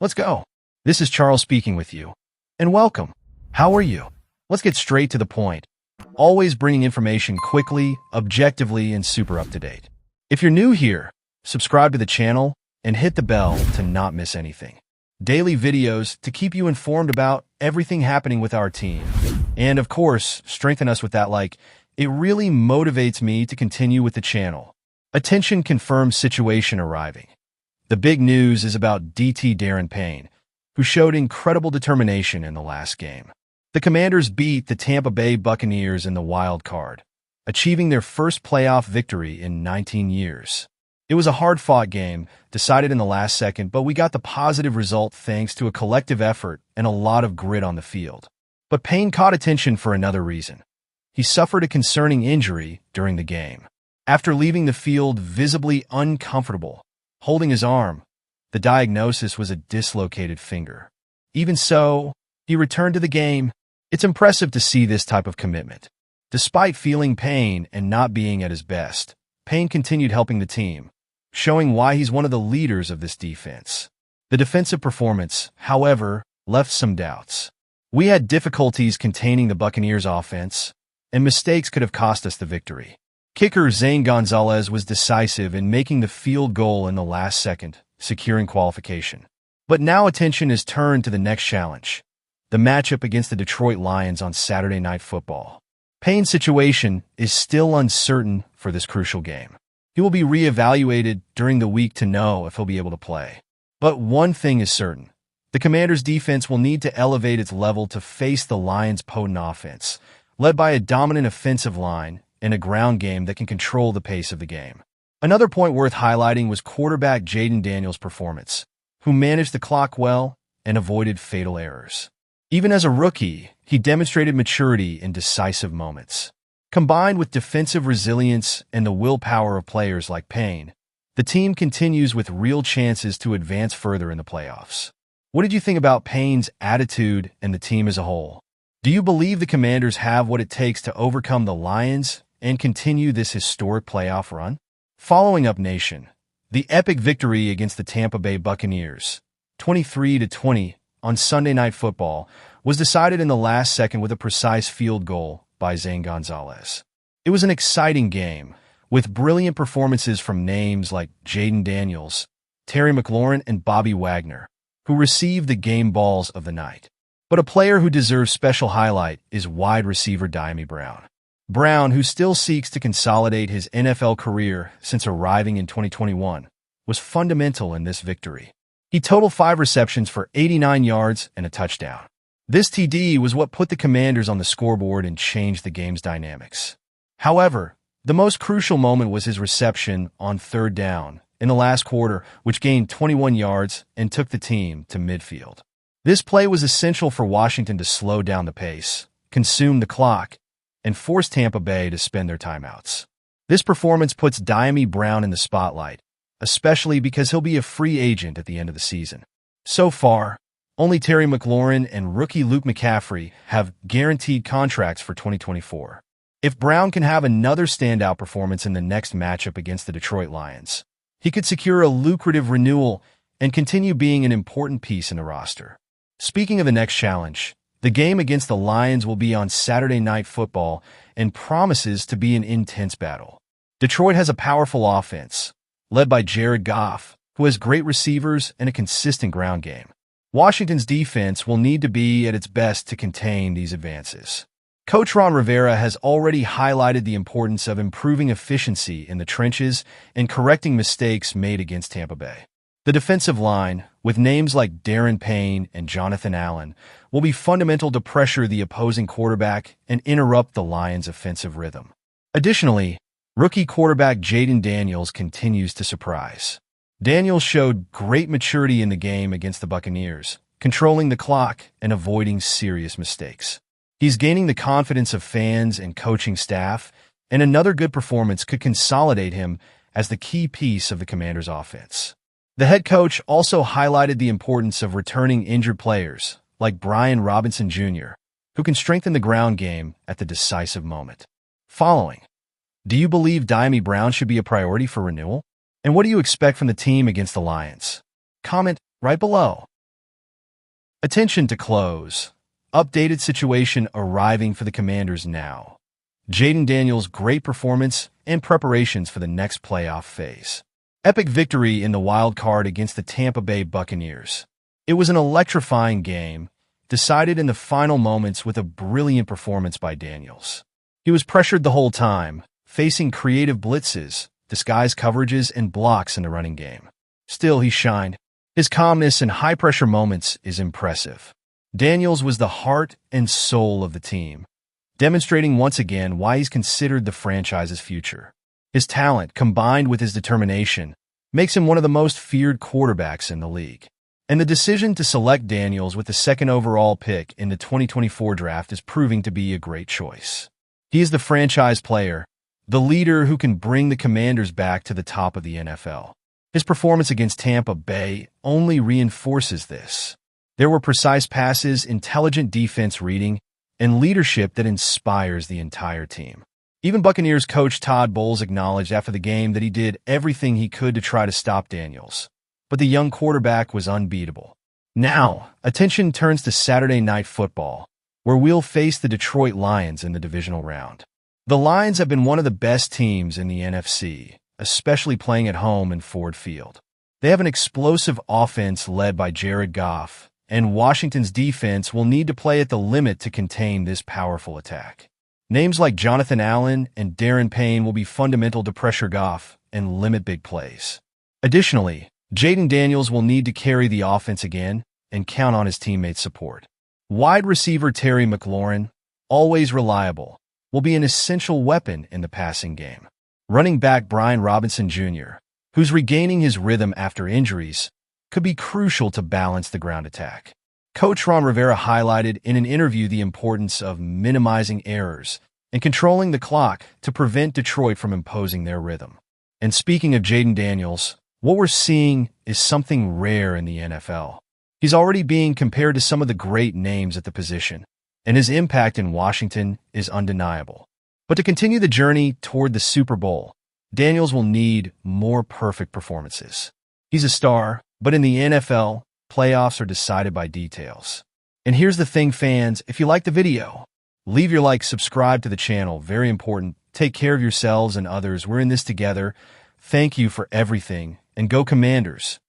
Let's go. This is Charles speaking with you. And welcome. How are you? Let's get straight to the point. Always bringing information quickly, objectively, and super up to date. If you're new here, subscribe to the channel and hit the bell to not miss anything. Daily videos to keep you informed about everything happening with our team. And of course, strengthen us with that like. It really motivates me to continue with the channel. Attention confirmed situation arriving. The big news is about DT Payne, who showed incredible determination in the last game. The Commanders beat the Tampa Bay Buccaneers in the wild card, achieving their first playoff victory in 19 years. It was a hard-fought game, decided in the last second, but we got the positive result thanks to a collective effort and a lot of grit on the field. But Payne caught attention for another reason. He suffered a concerning injury during the game. After leaving the field visibly uncomfortable, holding his arm, the diagnosis was a dislocated finger. Even so, he returned to the game. It's impressive to see this type of commitment. Despite feeling pain and not being at his best, Payne continued helping the team, showing why he's one of the leaders of this defense. The defensive performance, however, left some doubts. We had difficulties containing the Buccaneers' offense, and mistakes could have cost us the victory. Kicker Zane Gonzalez was decisive in making the field goal in the last second, securing qualification. But now attention is turned to the next challenge, the matchup against the Detroit Lions on Saturday Night Football. Payne's situation is still uncertain for this crucial game. He will be reevaluated during the week to know if he'll be able to play. But one thing is certain. The Commanders' defense will need to elevate its level to face the Lions' potent offense, led by a dominant offensive line and a ground game that can control the pace of the game. Another point worth highlighting was quarterback Jayden Daniels' performance, who managed the clock well and avoided fatal errors. Even as a rookie, he demonstrated maturity in decisive moments. Combined with defensive resilience and the willpower of players like Payne, the team continues with real chances to advance further in the playoffs. What did you think about Payne's attitude and the team as a whole? Do you believe the Commanders have what it takes to overcome the Lions and continue this historic playoff run? Following up, Nation, the epic victory against the Tampa Bay Buccaneers, 23-20 on Sunday Night Football, was decided in the last second with a precise field goal by Zane Gonzalez. It was an exciting game, with brilliant performances from names like Jayden Daniels, Terry McLaurin, and Bobby Wagner, who received the game balls of the night. But a player who deserves special highlight is wide receiver Dyami Brown. Brown, who still seeks to consolidate his NFL career since arriving in 2021, was fundamental in this victory. He totaled 5 receptions for 89 yards and a touchdown. This TD was what put the Commanders on the scoreboard and changed the game's dynamics. However, the most crucial moment was his reception on third down in the last quarter, which gained 21 yards and took the team to midfield. This play was essential for Washington to slow down the pace, consume the clock, and force Tampa Bay to spend their timeouts. This performance puts Dyami Brown in the spotlight, especially because he'll be a free agent at the end of the season. So far, only Terry McLaurin and rookie Luke McCaffrey have guaranteed contracts for 2024. If Brown can have another standout performance in the next matchup against the Detroit Lions, he could secure a lucrative renewal and continue being an important piece in the roster. Speaking of the next challenge, the game against the Lions will be on Saturday Night Football and promises to be an intense battle. Detroit has a powerful offense, led by Jared Goff, who has great receivers and a consistent ground game. Washington's defense will need to be at its best to contain these advances. Coach Ron Rivera has already highlighted the importance of improving efficiency in the trenches and correcting mistakes made against Tampa Bay. The defensive line, with names like Payne and Jonathan Allen, will be fundamental to pressure the opposing quarterback and interrupt the Lions' offensive rhythm. Additionally, rookie quarterback Jayden Daniels continues to surprise. Daniels showed great maturity in the game against the Buccaneers, controlling the clock and avoiding serious mistakes. He's gaining the confidence of fans and coaching staff, and another good performance could consolidate him as the key piece of the Commanders' offense. The head coach also highlighted the importance of returning injured players, like Brian Robinson Jr., who can strengthen the ground game at the decisive moment. Following, do you believe Dyami Brown should be a priority for renewal? And what do you expect from the team against the Lions? Comment right below. Attention to close. Updated situation arriving for the Commanders now. Jayden Daniels' great performance and preparations for the next playoff phase. Epic victory in the wild card against the Tampa Bay Buccaneers. It was an electrifying game, decided in the final moments with a brilliant performance by Daniels. He was pressured the whole time, facing creative blitzes, disguised coverages, and blocks in the running game. Still, he shined. His calmness in high-pressure moments is impressive. Daniels was the heart and soul of the team, demonstrating once again why he's considered the franchise's future. His talent, combined with his determination, makes him one of the most feared quarterbacks in the league. And the decision to select Daniels with the second overall pick in the 2024 draft is proving to be a great choice. He is the franchise player, the leader who can bring the Commanders back to the top of the NFL. His performance against Tampa Bay only reinforces this. There were precise passes, intelligent defense reading, and leadership that inspires the entire team. Even Buccaneers coach Todd Bowles acknowledged after the game that he did everything he could to try to stop Daniels. But the young quarterback was unbeatable. Now, attention turns to Saturday Night Football, where we'll face the Detroit Lions in the divisional round. The Lions have been one of the best teams in the NFC, especially playing at home in Ford Field. They have an explosive offense led by Jared Goff, and Washington's defense will need to play at the limit to contain this powerful attack. Names like Jonathan Allen and Darren Payne will be fundamental to pressure Goff and limit big plays. Additionally, Jayden Daniels will need to carry the offense again and count on his teammates' support. Wide receiver Terry McLaurin, always reliable, will be an essential weapon in the passing game. Running back Brian Robinson Jr., who's regaining his rhythm after injuries, could be crucial to balance the ground attack. Coach Ron Rivera highlighted in an interview the importance of minimizing errors and controlling the clock to prevent Detroit from imposing their rhythm. And speaking of Jayden Daniels, what we're seeing is something rare in the NFL. He's already being compared to some of the great names at the position, and his impact in Washington is undeniable. But to continue the journey toward the Super Bowl, Daniels will need more perfect performances. He's a star, but in the NFL, playoffs are decided by details. And here's the thing, fans, if you like the video, leave your like, subscribe to the channel, very important. Take care of yourselves and others. We're in this together. Thank you for everything, and go Commanders.